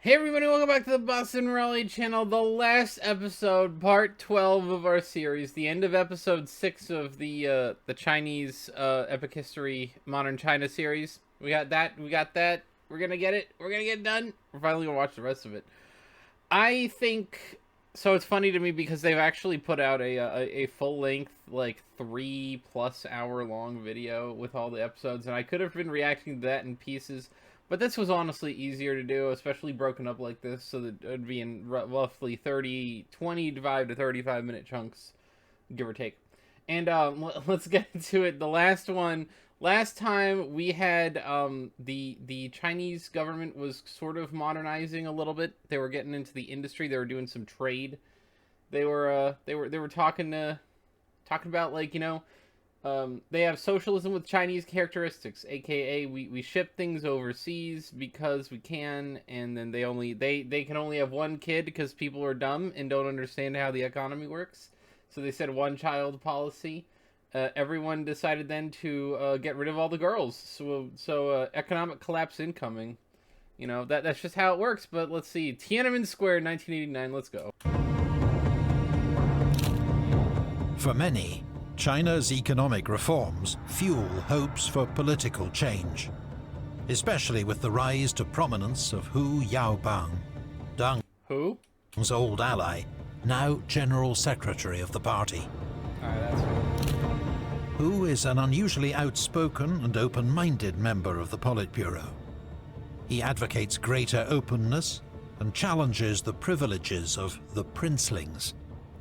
Hey everybody, welcome back to the Boston-Raleigh channel, the last episode, part 12 of our series, the end of episode 6 of the Chinese Epic History Modern China series. We got that, we're gonna get it, we're gonna get it done, we're finally gonna watch the rest of it. I think, so it's funny to me because they've actually put out a full-length, like 3+ hour long video with all the episodes, and I could have been reacting to that in pieces. But this was honestly easier to do, especially broken up like this, so that it would be in roughly 25 to 35 minute chunks, give or take. And let's get into it. The last one, last time we had the Chinese government was sort of modernizing a little bit. They were getting into the industry. They were doing some trade. They were talking about, like, you know, they have socialism with Chinese characteristics, aka we ship things overseas because we can, and then they can only have one kid because people are dumb and don't understand how the economy works. So they said one child policy. Everyone decided then to get rid of all the girls. So economic collapse incoming. You know, that's just how it works. But let's see, Tiananmen Square, 1989. Let's go. For many, China's economic reforms fuel hopes for political change, especially with the rise to prominence of Hu Yaobang, Deng's old ally, now General Secretary of the party. That's right. Hu is an unusually outspoken and open-minded member of the Politburo. He advocates greater openness and challenges the privileges of the princelings,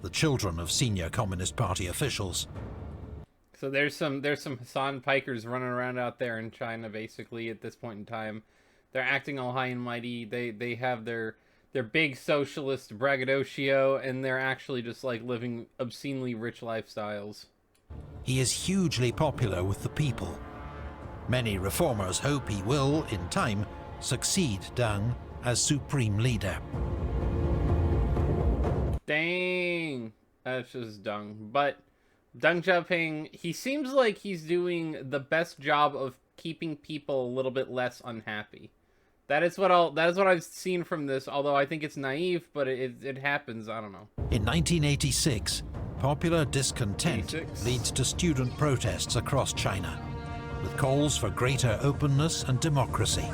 the children of senior Communist Party officials. So there's some Hassan Pikers running around out there in China, basically, at this point in time. They're acting all high and mighty. They have their big socialist braggadocio, and they're actually just like living obscenely rich lifestyles. He is hugely popular with the people. Many reformers hope he will, in time, succeed Deng as supreme leader. Dang, that's just dung. But Deng Xiaoping, he seems like he's doing the best job of keeping people a little bit less unhappy. That is what I've seen from this, although I think it's naive, but it happens, I don't know. In 1986, popular discontent leads to student protests across China, with calls for greater openness and democracy.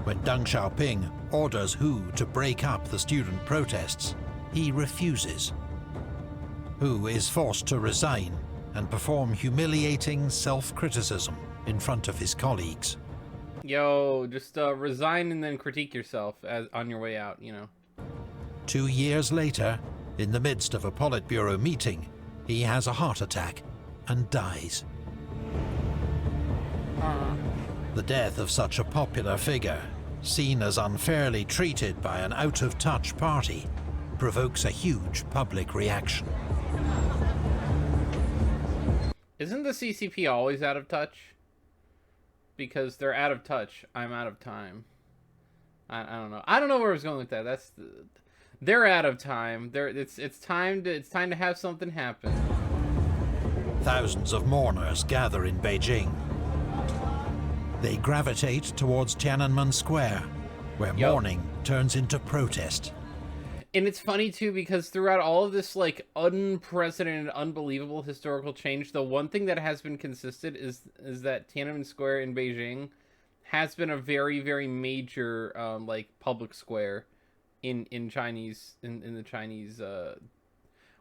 When Deng Xiaoping orders Hu to break up the student protests, he refuses. Hu is forced to resign and perform humiliating self-criticism in front of his colleagues. Yo, just resign and then critique yourself on your way out, you know. 2 years later, in the midst of a Politburo meeting, he has a heart attack and dies. The death of such a popular figure, seen as unfairly treated by an out-of-touch party, provokes a huge public reaction. Isn't the CCP always out of touch? Because they're out of touch, I'm out of time. I don't know. I don't know where I was going with that. They're out of time. It's time to have something happen. Thousands of mourners gather in Beijing. They gravitate towards Tiananmen Square, where mourning turns into protest. And it's funny too, because throughout all of this, like, unprecedented, unbelievable historical change, the one thing that has been consistent is that Tiananmen Square in Beijing has been a very, very major like public square in the Chinese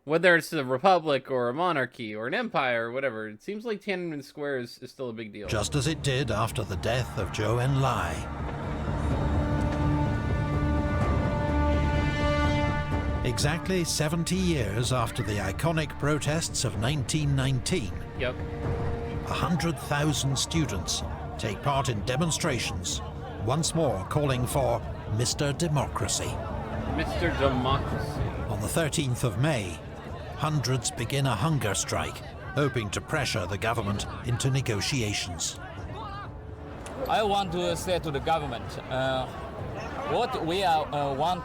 whether it's a republic or a monarchy or an empire or whatever. It seems like Tiananmen Square is still a big deal. Just as it did after the death of Zhou Enlai. Exactly 70 years after the iconic protests of 1919, 100,000 students take part in demonstrations, once more calling for Mr. Democracy. Mr. Democracy. On the 13th of May, hundreds begin a hunger strike, hoping to pressure the government into negotiations. I want to say to the government, what we want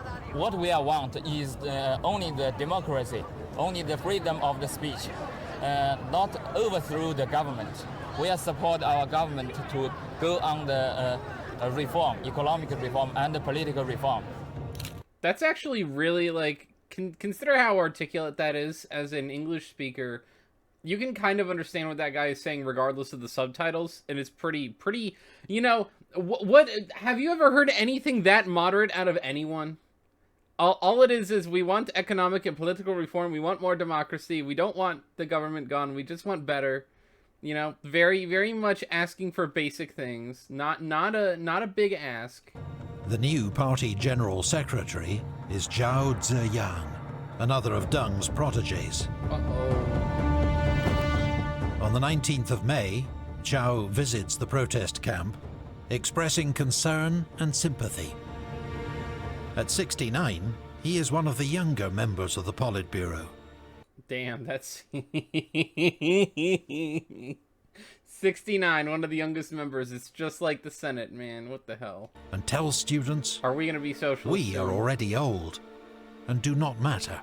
is only the democracy, only the freedom of the speech, not overthrow the government. we are support our government to go on the reform, economic reform and the political reform. That's actually really, like, consider how articulate that is as an English speaker. You can kind of understand what that guy is saying regardless of the subtitles, and it's pretty, you know, what have you ever heard anything that moderate out of anyone? All it is we want economic and political reform, we want more democracy, we don't want the government gone, we just want better. You know, very, very much asking for basic things, not a big ask. The new party general secretary is Zhao Ziyang, another of Deng's protégés. On the 19th of May, Zhao visits the protest camp, expressing concern and sympathy. At 69, he is one of the younger members of the Politburo. Damn, that's 69, one of the youngest members. It's just like the Senate, man. What the hell? And tells students, are we going to be socialists? We are already old and do not matter.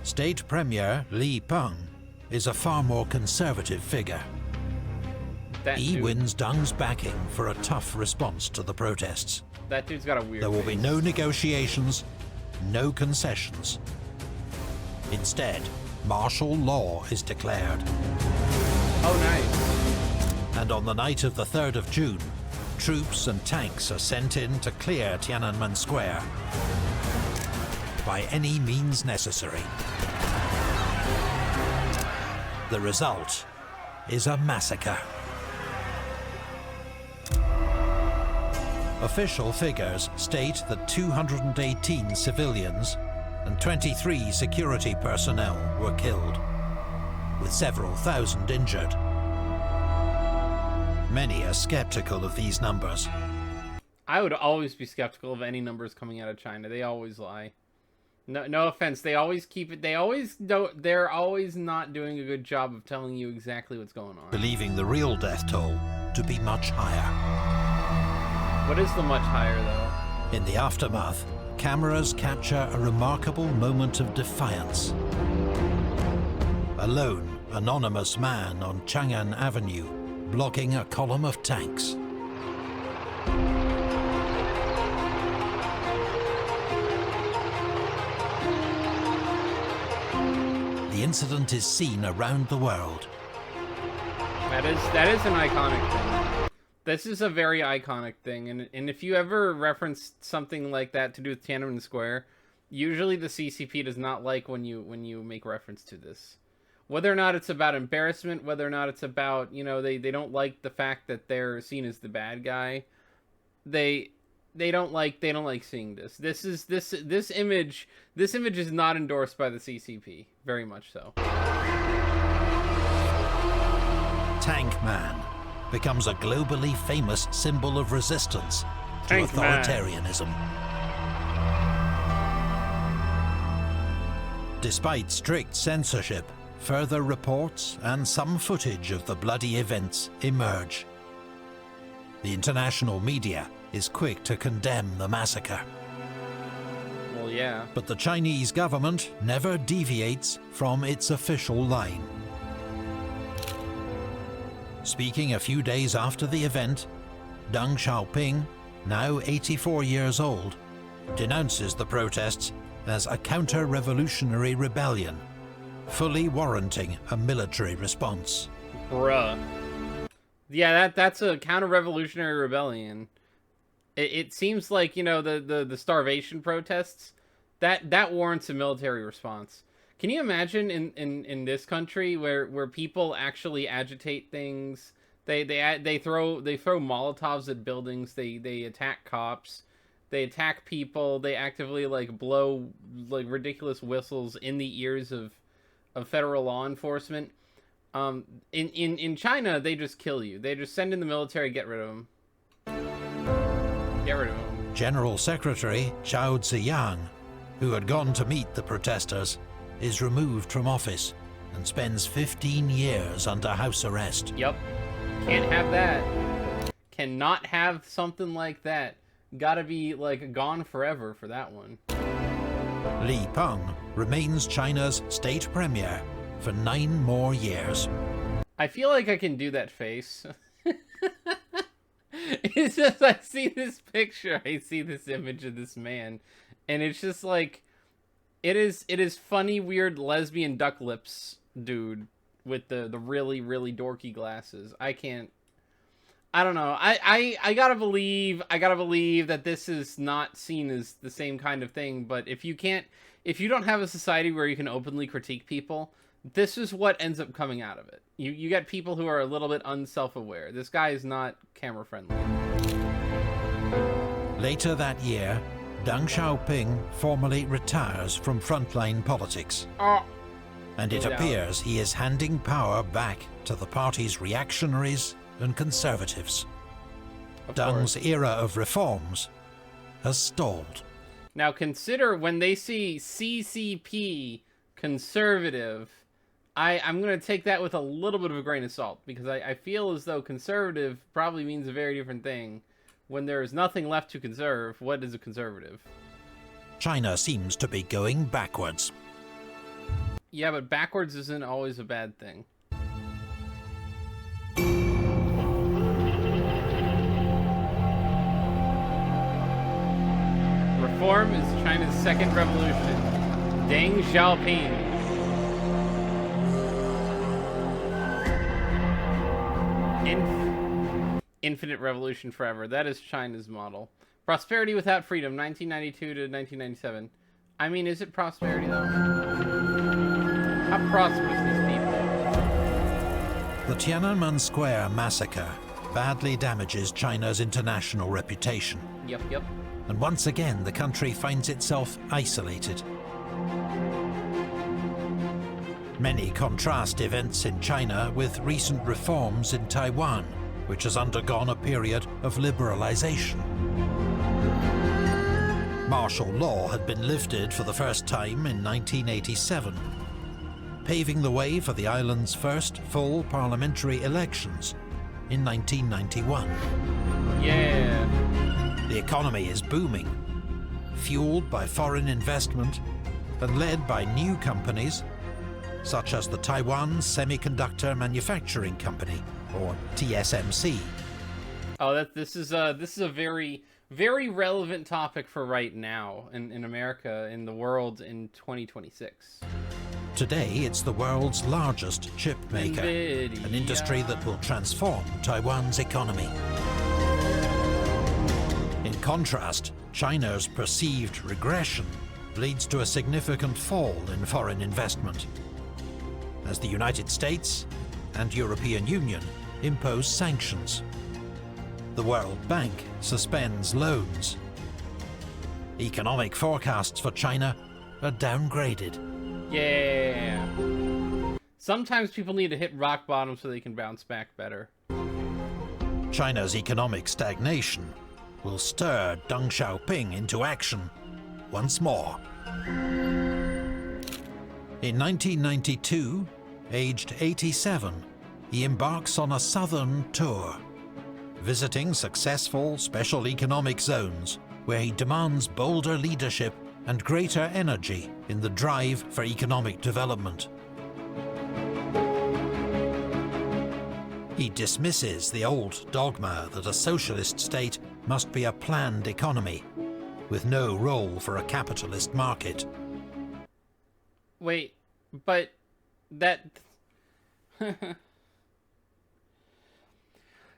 State Premier Li Peng is a far more conservative figure. He wins Deng's backing for a tough response to the protests. That dude's got a weird There will be face. no negotiations, no concessions. Instead, martial law is declared. Oh, nice. And on the night of the 3rd of June, troops and tanks are sent in to clear Tiananmen Square by any means necessary. The result is a massacre. Official figures state that 218 civilians and 23 security personnel were killed, with several thousand injured. Many are skeptical of these numbers. I would always be skeptical of any numbers coming out of China. They always lie. No offense. They always keep it. They always don't. They're always not doing a good job of telling you exactly what's going on. Believing the real death toll to be much higher. What is the much higher, though? In the aftermath, cameras capture a remarkable moment of defiance. A lone, anonymous man on Chang'an Avenue, blocking a column of tanks. The incident is seen around the world. That is an iconic thing. This is a very iconic thing, and if you ever reference something like that to do with Tiananmen Square, usually the CCP does not like when you make reference to this. Whether or not it's about embarrassment, whether or not it's about, you know, they don't like the fact that they're seen as the bad guy, they don't like seeing this. This image is not endorsed by the CCP, very much so. Tank Man becomes a globally famous symbol of resistance to Tank authoritarianism. Despite strict censorship, further reports and some footage of the bloody events emerge. The international media is quick to condemn the massacre. Well, yeah. But the Chinese government never deviates from its official line. Speaking a few days after the event, Deng Xiaoping, now 84 years old, denounces the protests as a counter-revolutionary rebellion, fully warranting a military response. Bruh. Yeah, that's a counter-revolutionary rebellion. It seems like, you know, the starvation protests, that warrants a military response. Can you imagine in this country where people actually agitate things? They throw Molotovs at buildings. They attack cops. They attack people. They actively blow ridiculous whistles in the ears of federal law enforcement. In China, they just kill you. They just send in the military, get rid of them. Get rid of them. General Secretary Zhao Ziyang, who had gone to meet the protesters, is removed from office and spends 15 years under house arrest. Yep. Can't have that. Cannot have something like that. Gotta be, gone forever for that one. Li Peng remains China's state premier for 9 more years. I feel like I can do that face. It's just, I see this picture, I see this image of this man, and it's just like, it is funny, weird lesbian duck lips dude with the really, really dorky glasses. I don't know. I gotta believe that this is not seen as the same kind of thing, but if you don't have a society where you can openly critique people, this is what ends up coming out of it. You get people who are a little bit unself-aware. This guy is not camera-friendly. Later that year, Deng Xiaoping formally retires from frontline politics. And it appears he is handing power back to the party's reactionaries and conservatives. Deng's era of reforms has stalled. Now consider, when they see CCP, conservative, I'm going to take that with a little bit of a grain of salt, because I feel as though conservative probably means a very different thing. When there is nothing left to conserve, what is a conservative? China seems to be going backwards. Yeah, but backwards isn't always a bad thing. Reform is China's second revolution. Deng Xiaoping. Infinite revolution forever. That is China's model. Prosperity without freedom, 1992 to 1997. I mean, is it prosperity, though? How prosperous these people? The Tiananmen Square massacre badly damages China's international reputation. Yep. And once again, the country finds itself isolated. Many contrast events in China with recent reforms in Taiwan, which has undergone a period of liberalization. Martial law had been lifted for the first time in 1987, paving the way for the island's first full parliamentary elections in 1991. Yeah. The economy is booming, fueled by foreign investment and led by new companies such as the Taiwan Semiconductor Manufacturing Company, or TSMC. Oh, this is a very, very relevant topic for right now in America, in the world, in 2026. Today, it's the world's largest chip maker, NVIDIA. An industry that will transform Taiwan's economy. In contrast, China's perceived regression leads to a significant fall in foreign investment, as the United States and European Union impose sanctions. The World Bank suspends loans. Economic forecasts for China are downgraded. Yeah. Sometimes people need to hit rock bottom so they can bounce back better. China's economic stagnation will stir Deng Xiaoping into action once more. In 1992, aged 87, he embarks on a southern tour, visiting successful special economic zones where he demands bolder leadership and greater energy in the drive for economic development. He dismisses the old dogma that a socialist state must be a planned economy, with no role for a capitalist market. Wait, but that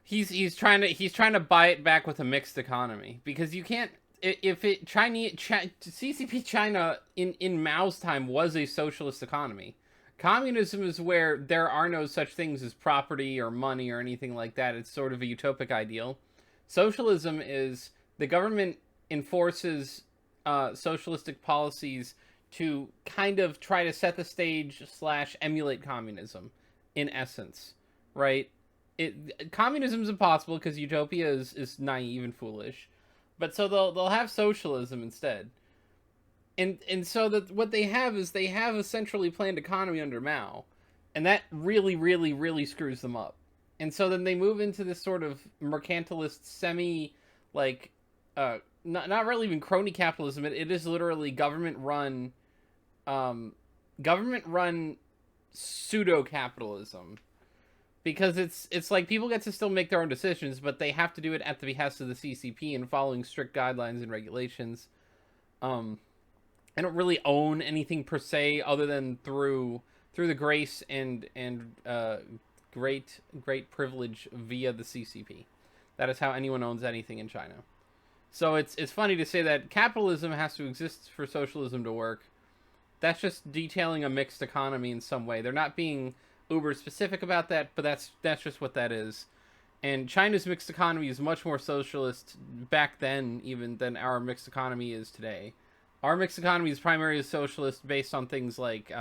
he's trying to buy it back with a mixed economy, because you can't, if it CCP China in Mao's time was a socialist economy. Communism is where there are no such things as property or money or anything like that. It's sort of a utopic ideal. Socialism is the government enforces socialistic policies to kind of try to set the stage / emulate communism, in essence, right? Communism is impossible because utopia is naive and foolish, but so they'll have socialism instead, and so that what they have is they have a centrally planned economy under Mao, and that really, really, really screws them up. And so then they move into this sort of mercantilist semi, like, not really even crony capitalism. It is literally government run pseudo-capitalism. Because it's like people get to still make their own decisions, but they have to do it at the behest of the CCP and following strict guidelines and regulations. I don't really own anything per se, other than through the grace and great privilege via the CCP. That is how anyone owns anything in China. So it's funny to say that capitalism has to exist for socialism to work. That's just detailing a mixed economy in some way. They're not being uber specific about that, but that's just what that is. And China's mixed economy is much more socialist back then even than our mixed economy is today. Our mixed economy is primarily socialist based on things like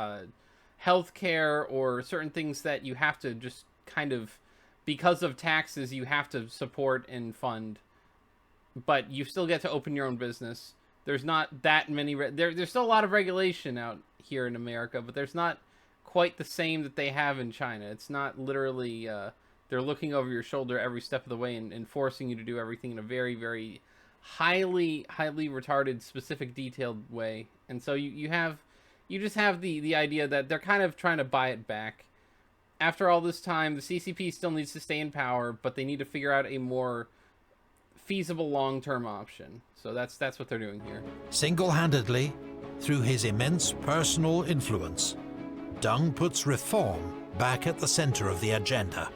healthcare or certain things that you have to just kind of, because of taxes, you have to support and fund. But you still get to open your own business. There's not that many... There's still a lot of regulation out here in America, but there's not quite the same that they have in China. It's not literally... they're looking over your shoulder every step of the way and forcing you to do everything in a very, very highly retarded, specific, detailed way. And so you just have the idea that they're kind of trying to buy it back. After all this time, the CCP still needs to stay in power, but they need to figure out a more feasible long-term option. So that's what they're doing here. Single-handedly, through his immense personal influence, Deng puts reform back at the center of the agenda.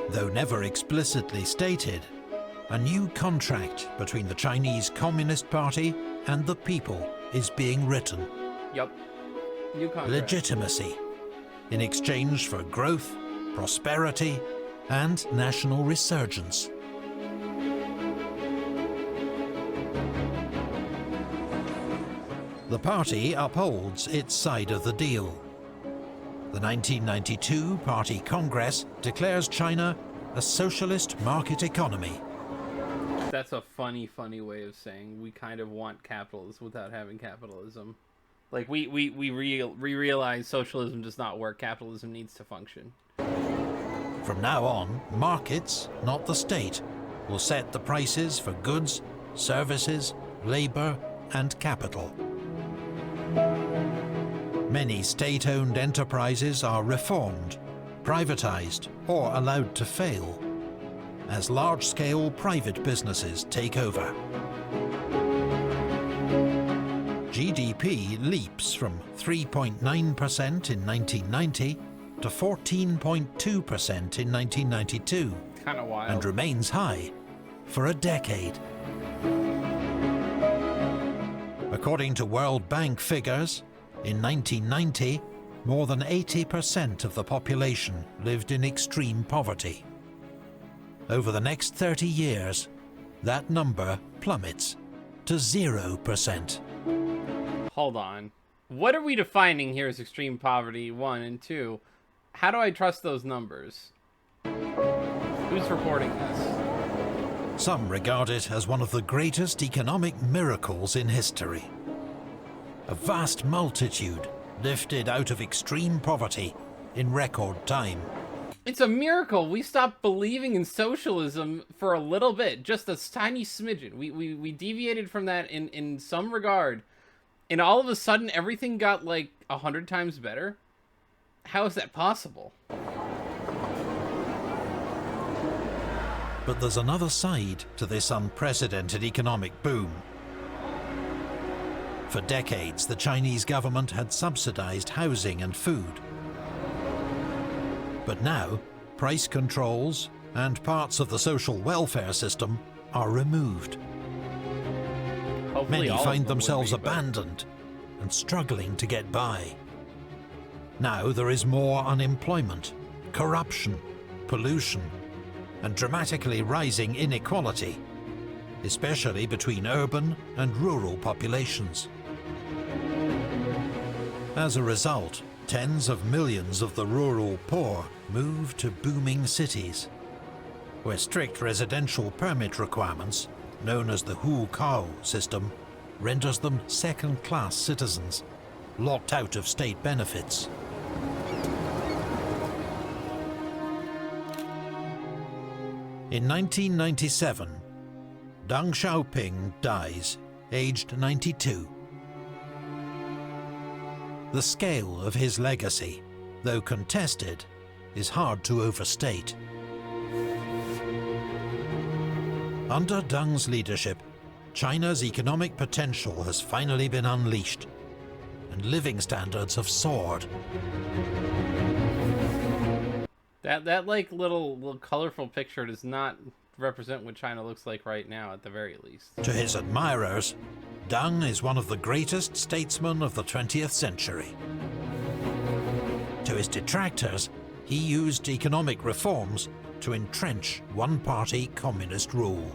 Though never explicitly stated, a new contract between the Chinese Communist Party and the people is being written. Yup. New contract. Legitimacy, in exchange for growth, prosperity, and national resurgence. The party upholds its side of the deal. The 1992 Party Congress declares China a socialist market economy. That's a funny way of saying we kind of want capitalism without having capitalism. Like, we realize socialism does not work, capitalism needs to function. From now on, markets, not the state, will set the prices for goods, services, labor, and capital. Many state-owned enterprises are reformed, privatized, or allowed to fail, as large-scale private businesses take over. GDP leaps from 3.9% in 1990 to 14.2% in 1992, Kind of wild. and remains high for a decade. According to World Bank figures, in 1990, more than 80% of the population lived in extreme poverty. Over the next 30 years, that number plummets to 0%. Hold on. What are we defining here as extreme poverty, 1, and 2? How do I trust those numbers? Who's reporting this? Some regard it as one of the greatest economic miracles in history. A vast multitude lifted out of extreme poverty in record time. It's a miracle. We stopped believing in socialism for a little bit, just a tiny smidgen. We deviated from that in some regard, and all of a sudden everything got like 100 times better. How is that possible? But there's another side to this unprecedented economic boom. For decades, the Chinese government had subsidized housing and food. But now, price controls and parts of the social welfare system are removed. Hopefully Many all of find them would themselves be, but- abandoned and struggling to get by. Now there is more unemployment, corruption, pollution, and dramatically rising inequality, especially between urban and rural populations. As a result, tens of millions of the rural poor move to booming cities, where strict residential permit requirements, known as the Hukou system, renders them second-class citizens, locked out of state benefits. In 1997, Deng Xiaoping dies, aged 92. The scale of his legacy, though contested, is hard to overstate. Under Deng's leadership, China's economic potential has finally been unleashed, and living standards have soared. That like little colorful picture does not represent what China looks like right now, at the very least. To his admirers, Deng is one of the greatest statesmen of the 20th century. To his detractors, he used economic reforms to entrench one-party communist rule.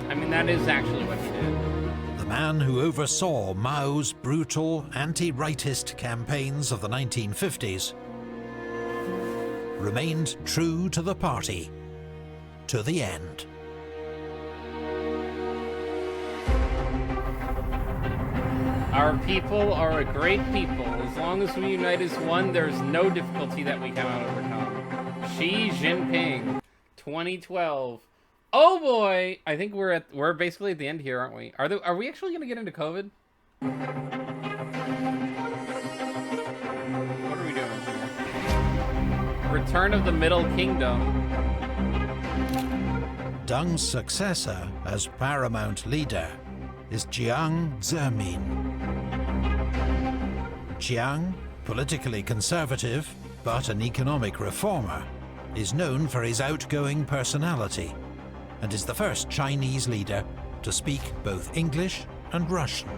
I mean, that is actually what he did. The man who oversaw Mao's brutal anti-rightist campaigns of the 1950s remained true to the party to the end. Our people are a great people. As long as we unite as one, there's no difficulty that we cannot overcome. Xi Jinping, 2012. Oh boy! I think we're basically at the end here, aren't we? Are we actually gonna get into COVID? What are we doing here? Return of the Middle Kingdom. Deng's successor as paramount leader is Jiang Zemin. Jiang, politically conservative but an economic reformer, is known for his outgoing personality and is the first Chinese leader to speak both English and Russian.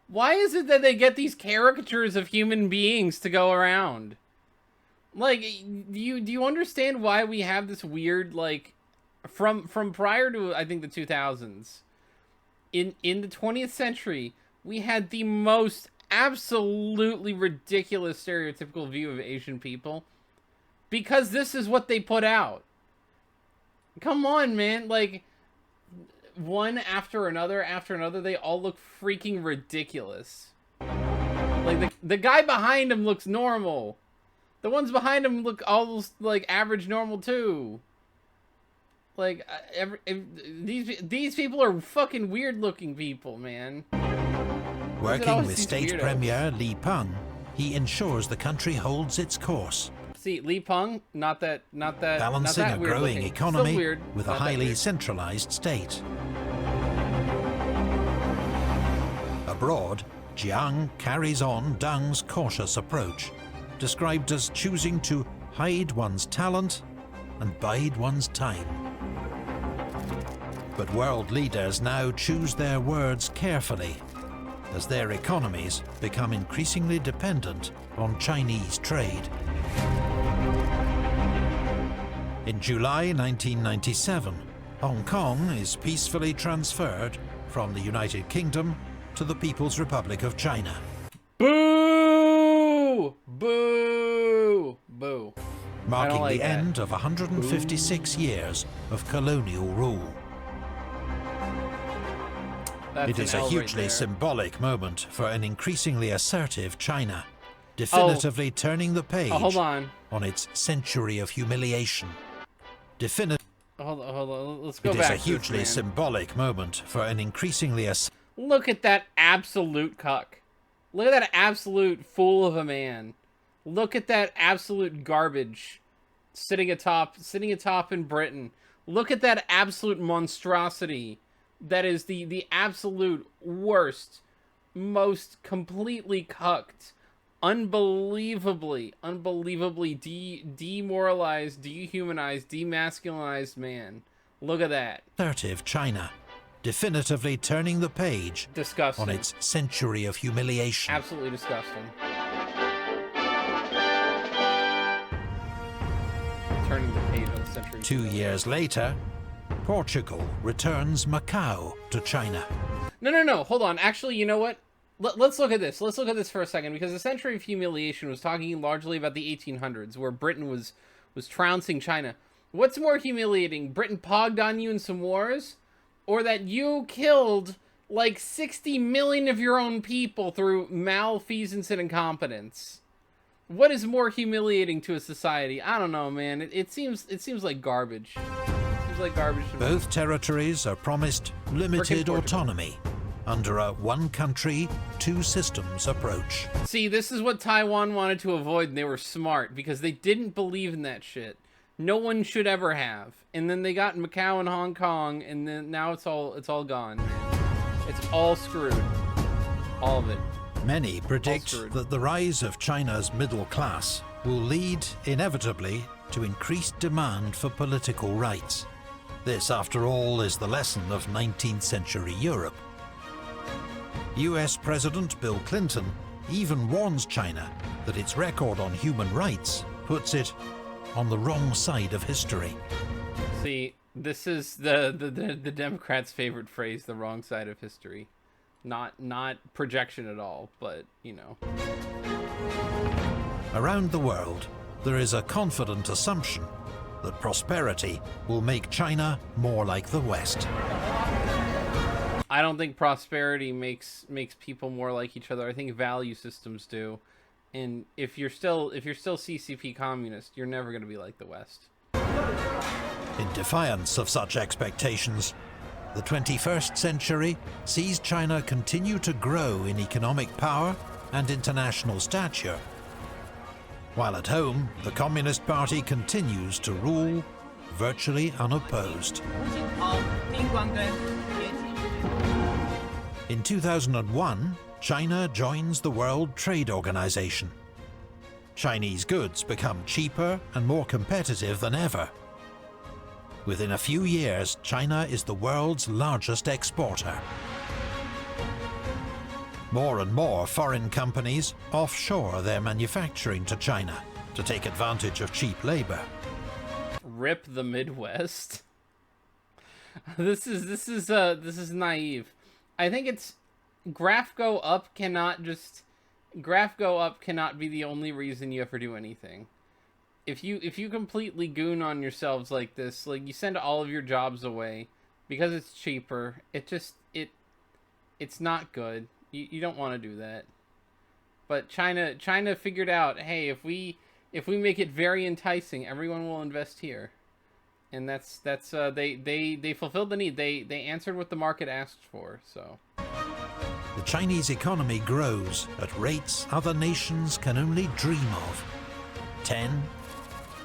Why is it that they get these caricatures of human beings to go around? Like, do you understand why we have this weird, like, from prior to, I think, the 2000s, in the 20th century, we had the most absolutely ridiculous stereotypical view of Asian people, because this is what they put out. Come on, man. Like, one after another, they all look freaking ridiculous. Like, the guy behind him looks normal. The ones behind him look almost like average normal too. Like, these people are fucking weird looking people, man. Working with State Premier Li Peng, he ensures the country holds its course. See, Li Peng, not that balancing not that a growing looking. economy with a highly centralized state. Abroad, Jiang carries on Deng's cautious approach, described as choosing to hide one's talent and bide one's time. But world leaders now choose their words carefully, as their economies become increasingly dependent on Chinese trade. In July 1997, Hong Kong is peacefully transferred from the United Kingdom to the People's Republic of China. Boo! Boo! Boo. Marking the end of 156 years of colonial rule. It is a hugely symbolic moment for an increasingly assertive China, definitively turning the page on its century of humiliation. Hold on, let's go back. It is a hugely symbolic moment for an increasingly Look at that absolute cuck. Look at that absolute fool of a man. Look at that absolute garbage sitting atop in Britain. Look at that absolute monstrosity. That is the absolute worst, most completely cucked, unbelievably demoralized, dehumanized, demasculinized man. Look at that. Assertive China, definitively turning the page disgusting. On its century of humiliation. Absolutely disgusting. Turning the page on the century. 2 years later, Portugal returns Macau to China. No. Hold on. Actually, you know what? Let's look at this. Let's look at this for a second, because the century of humiliation was talking largely about the 1800s, where Britain was trouncing China. What's more humiliating? Britain pogged on you in some wars, or that you killed like 60 million of your own people through malfeasance and incompetence? What is more humiliating to a society? I don't know, man. It seems like garbage. Like garbage. Both territories are promised limited autonomy, under a one country, two systems approach. See, this is what Taiwan wanted to avoid, and they were smart, because they didn't believe in that shit. No one should ever have. And then they got Macau and Hong Kong, and then now it's all gone, man. It's all screwed. All of it. Many predict that the rise of China's middle class will lead, inevitably, to increased demand for political rights. This, after all, is the lesson of 19th century Europe. US President Bill Clinton even warns China that its record on human rights puts it on the wrong side of history. See, this is the Democrats' favorite phrase, the wrong side of history. Not projection at all, but, you know. Around the world, there is a confident assumption that prosperity will make China more like the West. I don't think prosperity makes people more like each other. I think value systems do. And if you're still CCP communist, you're never going to be like the West. In defiance of such expectations, the 21st century sees China continue to grow in economic power and international stature, while at home, the Communist Party continues to rule virtually unopposed. In 2001, China joins the World Trade Organization. Chinese goods become cheaper and more competitive than ever. Within a few years, China is the world's largest exporter. More and more foreign companies offshore their manufacturing to China to take advantage of cheap labor. Rip the Midwest. This is naive. I think it's graph go up cannot be the only reason you ever do anything. If you completely goon on yourselves like this, like you send all of your jobs away because it's cheaper, it's not good. You don't want to do that. But China figured out, hey, if we make it very enticing, everyone will invest here. And that's they fulfilled the need. They answered what the market asked for, so. The Chinese economy grows at rates other nations can only dream of. 10,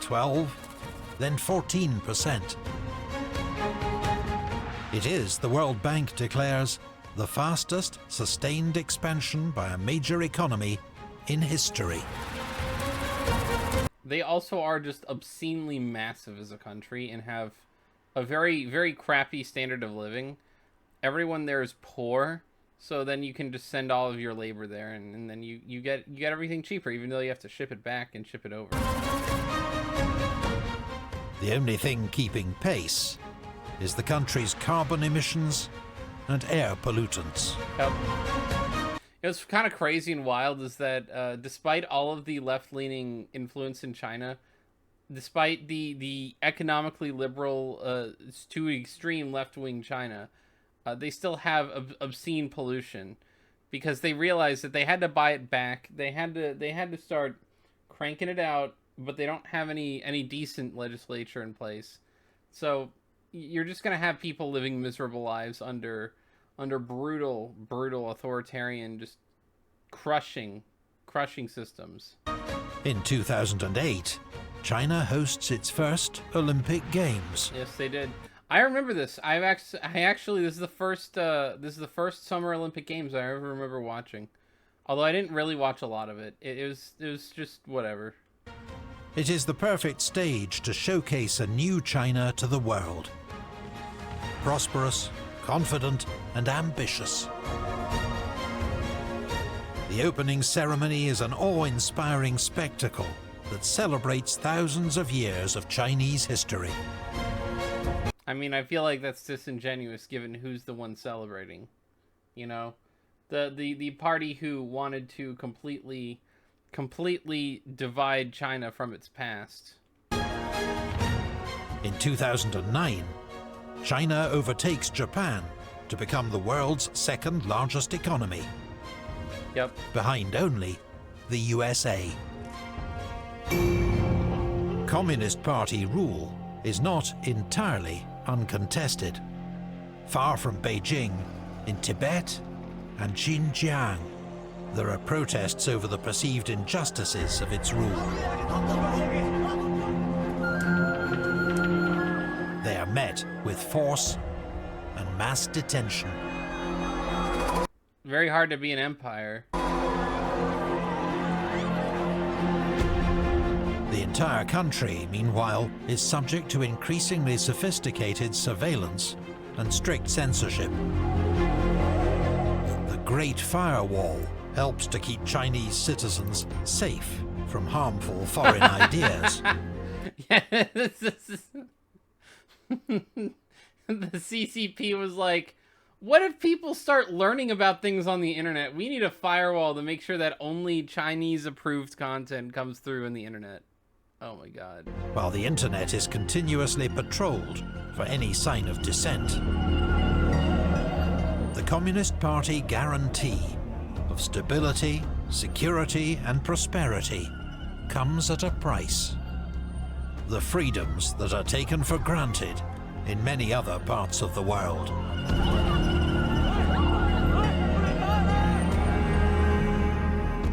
12, then 14%. It is, the World Bank declares, the fastest sustained expansion by a major economy in history. They also are just obscenely massive as a country and have a very, very crappy standard of living. Everyone there is poor, so then you can just send all of your labor there, and then you get everything cheaper, even though you have to ship it back and ship it over. The only thing keeping pace is the country's carbon emissions and air pollutants. Yep. What's kind of crazy and wild is that despite all of the left-leaning influence in China, despite the economically liberal to extreme left-wing China, they still have obscene pollution because they realized that they had to buy it back. They had to start cranking it out, but they don't have any decent legislature in place. So you're just gonna have people living miserable lives under brutal authoritarian, just crushing systems. In 2008, China hosts its first Olympic Games. Yes, they did. I remember this. I actually this is the first Summer Olympic Games I ever remember watching. Although I didn't really watch a lot of it. It was just whatever. It is the perfect stage to showcase a new China to the world. Prosperous, confident, and ambitious. The opening ceremony is an awe-inspiring spectacle that celebrates thousands of years of Chinese history. I mean, I feel like that's disingenuous given who's the one celebrating. You know? The party who wanted to completely divide China from its past. In 2009, China overtakes Japan to become the world's second largest economy. Yep. Behind only the USA. Communist Party rule is not entirely uncontested. Far from Beijing, in Tibet and Xinjiang. There are protests over the perceived injustices of its rule. They are met with force and mass detention. Very hard to be an empire. The entire country, meanwhile, is subject to increasingly sophisticated surveillance and strict censorship. The Great Firewall helps to keep Chinese citizens safe from harmful foreign ideas. Yeah, the CCP was like, what if people start learning about things on the internet? We need a firewall to make sure that only Chinese-approved content comes through in the internet. Oh my god. While the internet is continuously patrolled for any sign of dissent. The Communist Party guarantee of stability, security, and prosperity comes at a price. The freedoms that are taken for granted in many other parts of the world.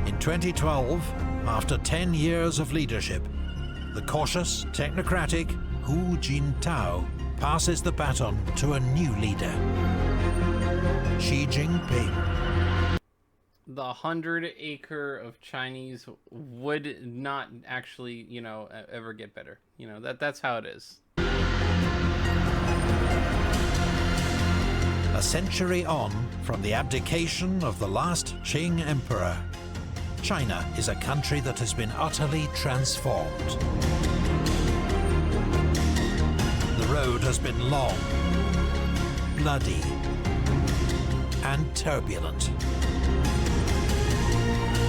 In 2012, after 10 years of leadership, the cautious, technocratic Hu Jintao passes the baton to a new leader, Xi Jinping. The 100-acre of Chinese would not actually, ever get better. That's how it is. A century on from the abdication of the last Qing emperor, China is a country that has been utterly transformed. The road has been long, bloody, and turbulent.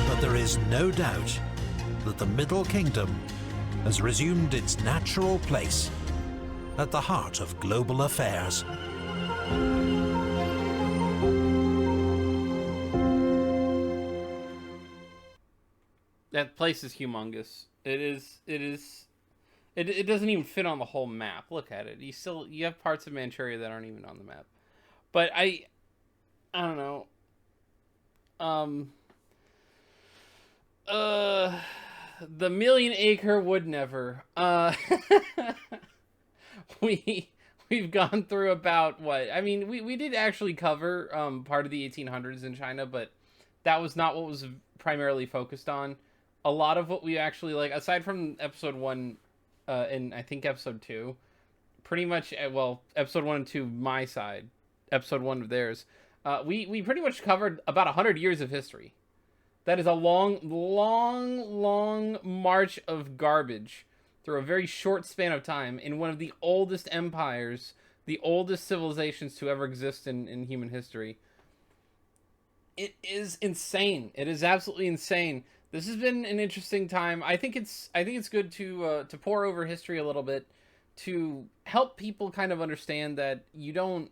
But there is no doubt that the Middle Kingdom has resumed its natural place at the heart of global affairs. That place is humongous. It doesn't even fit on the whole map. Look at it. You have parts of Manchuria that aren't even on the map. But I don't know. The million-acre would never. We've gone through about what? I mean, we did actually cover part of the 1800s in China, but that was not what was primarily focused on. A lot of what we actually, like, aside from episode 1 and I think episode 2, pretty much, well, episode 1 and 2, my side, episode 1 of theirs, we pretty much covered about 100 years of history. That is a long march of garbage through a very short span of time in one of the oldest empires, the oldest civilizations to ever exist in human history. It is insane. It is absolutely insane. This has been an interesting time. I think it's good to pour over history a little bit to help people kind of understand that you're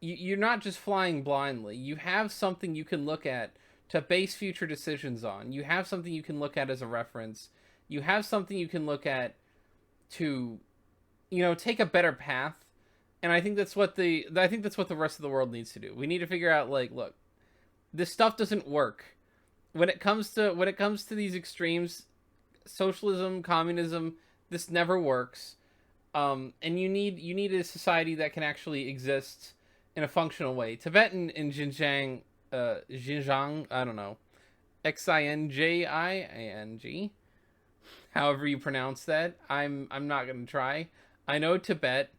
not just flying blindly. You have something you can look at to base future decisions on. You have something you can look at as a reference. You have something you can look at to, take a better path. And I think that's what the rest of the world needs to do. We need to figure out, like, look, this stuff doesn't work. When it comes to these extremes, socialism, communism, this never works. And you need a society that can actually exist in a functional way. Tibet and Xinjiang, I don't know, Xinjiang, however you pronounce that. I'm not gonna try. I know Tibet.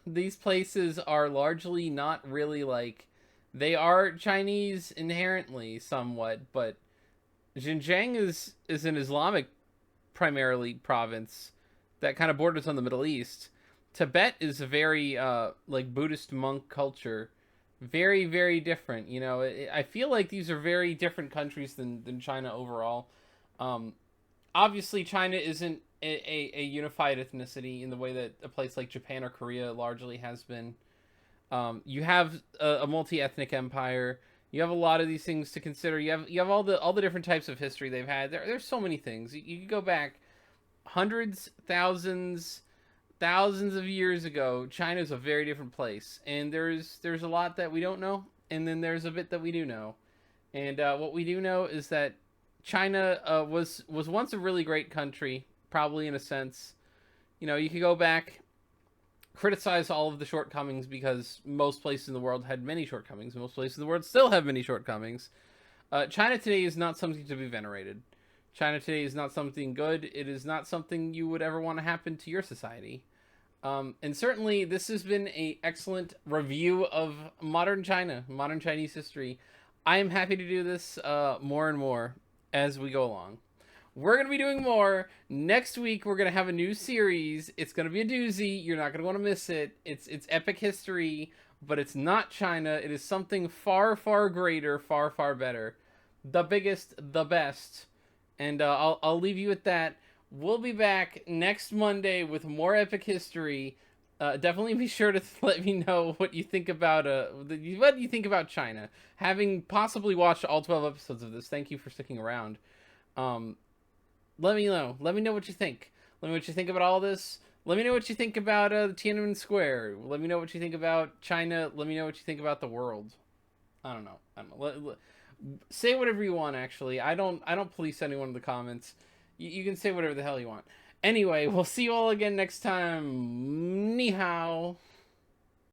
These places are largely not really like. They are Chinese inherently, somewhat, but Xinjiang is an Islamic, primarily, province that kind of borders on the Middle East. Tibet is a very, Buddhist monk culture. Very, very different. I feel like these are very different countries than China overall. Obviously, China isn't a unified ethnicity in the way that a place like Japan or Korea largely has been. You have a multi-ethnic empire. You have a lot of these things to consider. You have all the different types of history they've had. There's so many things. You can go back hundreds, thousands of years ago. China's a very different place, and there's a lot that we don't know, and then there's a bit that we do know. And what we do know is that China was once a really great country, probably in a sense. You know, you could go back, criticize all of the shortcomings because most places in the world had many shortcomings. Most places in the world still have many shortcomings. China today is not something to be venerated. China today is not something good. It is not something you would ever want to happen to your society. And certainly, this has been an excellent review of modern China, modern Chinese history. I am happy to do this more and more as we go along. We're going to be doing more. Next week, we're going to have a new series. It's going to be a doozy. You're not going to want to miss it. It's epic history, but it's not China. It is something far, far greater, far, far better. The biggest, the best. And I'll leave you with that. We'll be back next Monday with more epic history. Definitely be sure to let me know what you think about what you think about China. Having possibly watched all 12 episodes of this, thank you for sticking around. Let me know. Let me know what you think. Let me know what you think about all this. Let me know what you think about Tiananmen Square. Let me know what you think about China. Let me know what you think about the world. I don't know. Say whatever you want. Actually, I don't police anyone in the comments. You can say whatever the hell you want. Anyway, we'll see you all again next time. Ni hao.